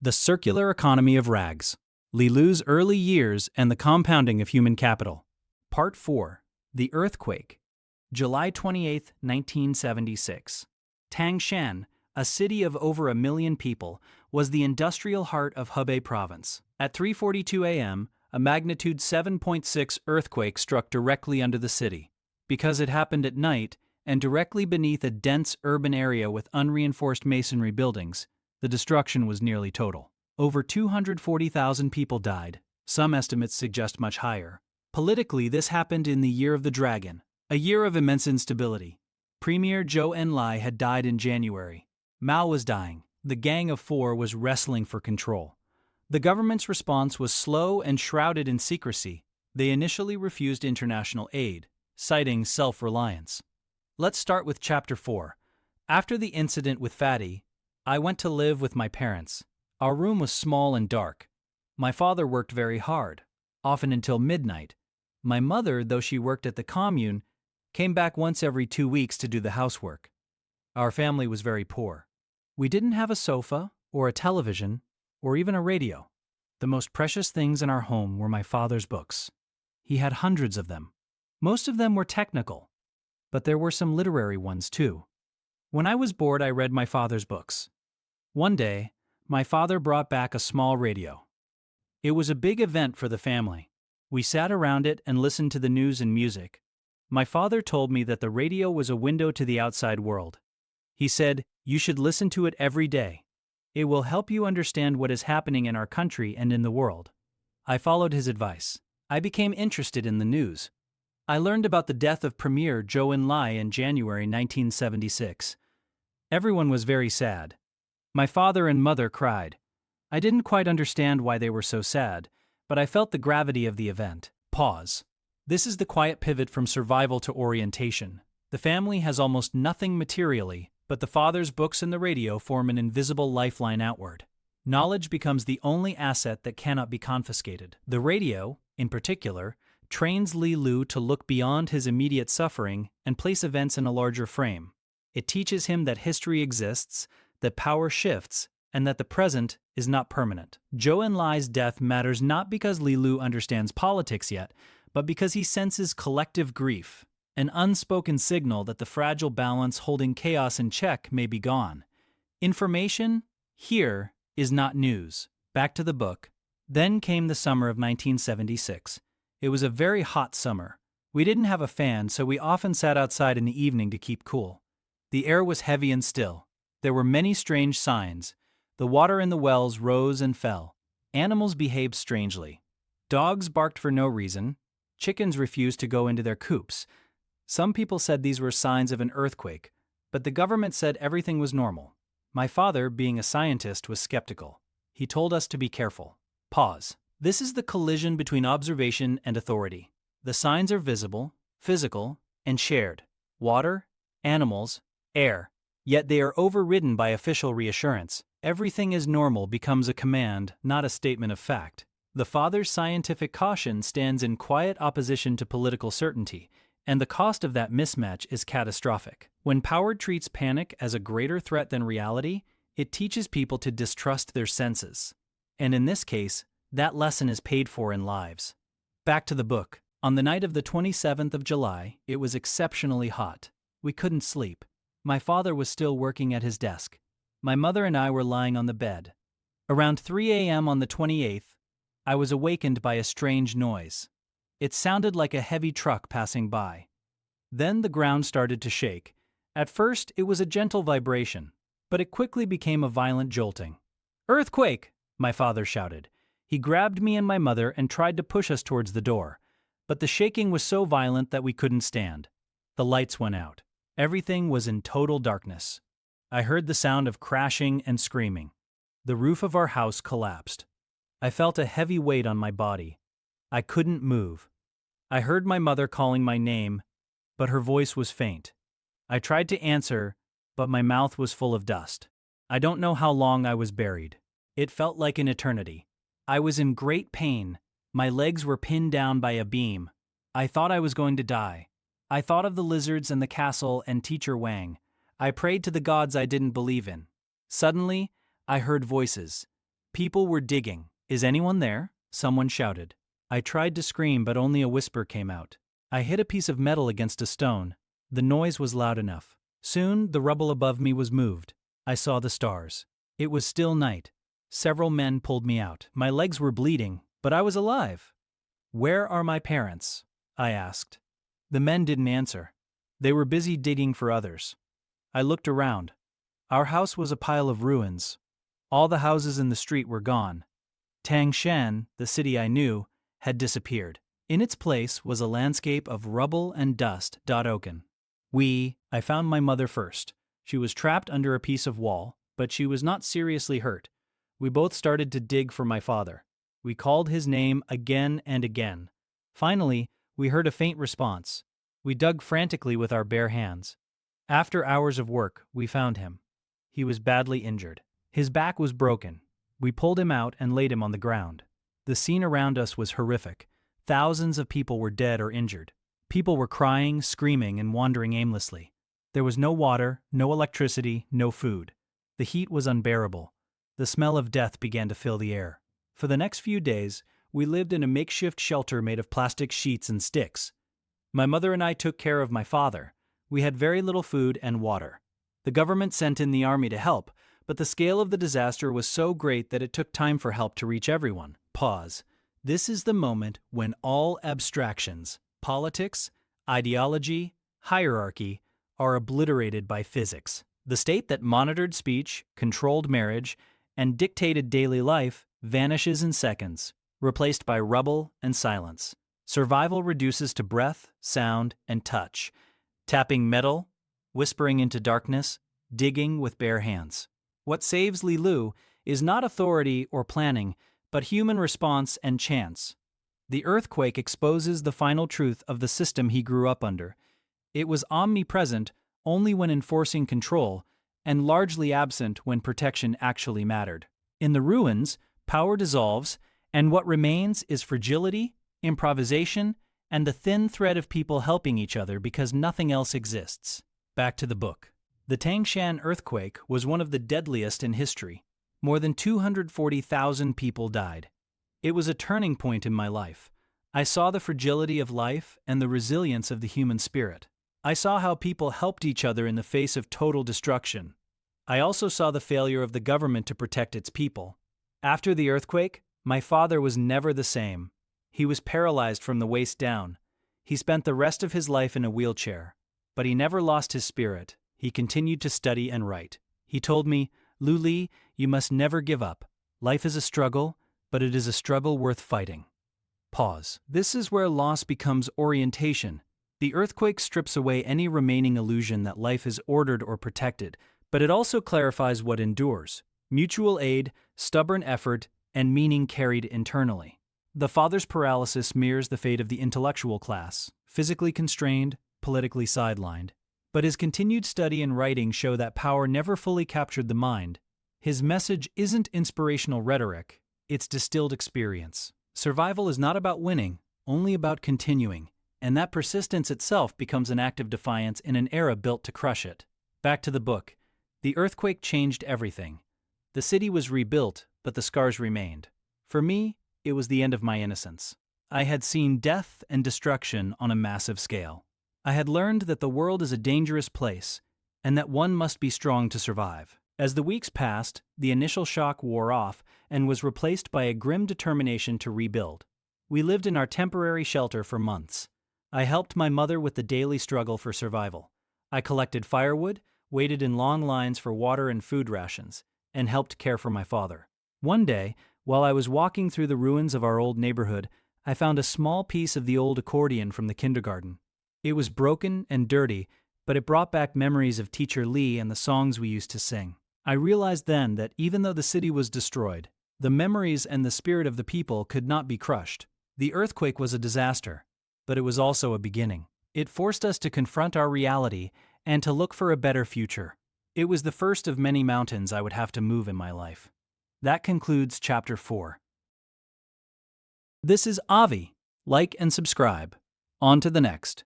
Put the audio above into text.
The Circular Economy of Rags, Lilu's Early Years and the Compounding of Human Capital. Part 4. The Earthquake. July 28, 1976. Tangshan, a city of over 1 million people, was the industrial heart of Hebei province. At 3:42 a.m., a magnitude 7.6 earthquake struck directly under the city. Because it happened at night and directly beneath a dense urban area with unreinforced masonry buildings, the destruction was nearly total. Over 240,000 people died. Some estimates suggest much higher. Politically, this happened in the Year of the Dragon, a year of immense instability. Premier Zhou Enlai had died in January. Mao was dying. The Gang of Four was wrestling for control. The government's response was slow and shrouded in secrecy. They initially refused international aid, citing self-reliance. Let's start with Chapter 4. After the incident with Fatty, I went to live with my parents. Our room was small and dark. My father worked very hard, often until midnight. My mother, though she worked at the commune, came back once every 2 weeks to do the housework. Our family was very poor. We didn't have a sofa, or a television, or even a radio. The most precious things in our home were my father's books. He had hundreds of them. Most of them were technical, but there were some literary ones too. When I was bored, I read my father's books. One day, my father brought back a small radio. It was a big event for the family. We sat around it and listened to the news and music. My father told me that the radio was a window to the outside world. He said, "You should listen to it every day. It will help you understand what is happening in our country and in the world." I followed his advice. I became interested in the news. I learned about the death of Premier Zhou Enlai in January 1976. Everyone was very sad. My father and mother cried. I didn't quite understand why they were so sad, but I felt the gravity of the event. Pause. This is the quiet pivot from survival to orientation. The family has almost nothing materially, but the father's books and the radio form an invisible lifeline outward. Knowledge becomes the only asset that cannot be confiscated. The radio, in particular, trains Li Lu to look beyond his immediate suffering and place events in a larger frame. It teaches him that history exists, that power shifts, and that the present is not permanent. Zhou Enlai's death matters not because Li Lu understands politics yet, but because he senses collective grief, an unspoken signal that the fragile balance holding chaos in check may be gone. Information, here, is not news. Back to the book. Then came the summer of 1976. It was a very hot summer. We didn't have a fan, so we often sat outside in the evening to keep cool. The air was heavy and still. There were many strange signs. The water in the wells rose and fell. Animals behaved strangely. Dogs barked for no reason. Chickens refused to go into their coops. Some people said these were signs of an earthquake, but the government said everything was normal. My father, being a scientist, was skeptical. He told us to be careful. Pause. This is the collision between observation and authority. The signs are visible, physical, and shared. Water, animals, air. Yet they are overridden by official reassurance. Everything is normal becomes a command, not a statement of fact. The father's scientific caution stands in quiet opposition to political certainty, and the cost of that mismatch is catastrophic. When power treats panic as a greater threat than reality, it teaches people to distrust their senses. And in this case, that lesson is paid for in lives. Back to the book. On the night of the 27th of July, it was exceptionally hot. We couldn't sleep. My father was still working at his desk. My mother and I were lying on the bed. Around 3 a.m. on the 28th, I was awakened by a strange noise. It sounded like a heavy truck passing by. Then the ground started to shake. At first, it was a gentle vibration, but it quickly became a violent jolting. "Earthquake!" my father shouted. He grabbed me and my mother and tried to push us towards the door, but the shaking was so violent that we couldn't stand. The lights went out. Everything was in total darkness. I heard the sound of crashing and screaming. The roof of our house collapsed. I felt a heavy weight on my body. I couldn't move. I heard my mother calling my name, but her voice was faint. I tried to answer, but my mouth was full of dust. I don't know how long I was buried. It felt like an eternity. I was in great pain. My legs were pinned down by a beam. I thought I was going to die. I thought of the lizards and the castle and Teacher Wang. I prayed to the gods I didn't believe in. Suddenly, I heard voices. People were digging. "Is anyone there?" someone shouted. I tried to scream, but only a whisper came out. I hit a piece of metal against a stone. The noise was loud enough. Soon, the rubble above me was moved. I saw the stars. It was still night. Several men pulled me out. My legs were bleeding, but I was alive. "Where are my parents?" I asked. The men didn't answer. They were busy digging for others. I looked around. Our house was a pile of ruins. All the houses in the street were gone. Tangshan, the city I knew, had disappeared. In its place was a landscape of rubble and dust. I found my mother first. She was trapped under a piece of wall, but she was not seriously hurt. We both started to dig for my father. We called his name again and again. Finally, we heard a faint response. We dug frantically with our bare hands. After hours of work, we found him. He was badly injured. His back was broken. We pulled him out and laid him on the ground. The scene around us was horrific. Thousands of people were dead or injured. People were crying, screaming, and wandering aimlessly. There was no water, no electricity, no food. The heat was unbearable. The smell of death began to fill the air. For the next few days, we lived in a makeshift shelter made of plastic sheets and sticks. My mother and I took care of my father. We had very little food and water. The government sent in the army to help, but the scale of the disaster was so great that it took time for help to reach everyone. Pause. This is the moment when all abstractions, politics, ideology, hierarchy, are obliterated by physics. The state that monitored speech, controlled marriage, and dictated daily life vanishes in seconds, replaced by rubble and silence. Survival reduces to breath, sound, and touch. Tapping metal, whispering into darkness, digging with bare hands. What saves Li Lu is not authority or planning, but human response and chance. The earthquake exposes the final truth of the system he grew up under. It was omnipresent only when enforcing control, and largely absent when protection actually mattered. In the ruins, power dissolves, and what remains is fragility, improvisation, and the thin thread of people helping each other because nothing else exists. Back to the book. The Tangshan earthquake was one of the deadliest in history. More than 240,000 people died. It was a turning point in my life. I saw the fragility of life and the resilience of the human spirit. I saw how people helped each other in the face of total destruction. I also saw the failure of the government to protect its people. After the earthquake, my father was never the same. He was paralyzed from the waist down. He spent the rest of his life in a wheelchair. But he never lost his spirit. He continued to study and write. He told me, "Lu Li, you must never give up. Life is a struggle, but it is a struggle worth fighting." Pause. This is where loss becomes orientation. The earthquake strips away any remaining illusion that life is ordered or protected, but it also clarifies what endures: mutual aid, stubborn effort, and meaning carried internally. The father's paralysis mirrors the fate of the intellectual class, physically constrained, politically sidelined. But his continued study and writing show that power never fully captured the mind. His message isn't inspirational rhetoric, it's distilled experience. Survival is not about winning, only about continuing, and that persistence itself becomes an act of defiance in an era built to crush it. Back to the book. The earthquake changed everything. The city was rebuilt, but the scars remained. For me, it was the end of my innocence. I had seen death and destruction on a massive scale. I had learned that the world is a dangerous place, and that one must be strong to survive. As the weeks passed, the initial shock wore off and was replaced by a grim determination to rebuild. We lived in our temporary shelter for months. I helped my mother with the daily struggle for survival. I collected firewood, waited in long lines for water and food rations, and helped care for my father. One day, while I was walking through the ruins of our old neighborhood, I found a small piece of the old accordion from the kindergarten. It was broken and dirty, but it brought back memories of Teacher Lee and the songs we used to sing. I realized then that even though the city was destroyed, the memories and the spirit of the people could not be crushed. The earthquake was a disaster, but it was also a beginning. It forced us to confront our reality and to look for a better future. It was the first of many mountains I would have to move in my life. That concludes Chapter 4. This is Avi. Like and subscribe. On to the next.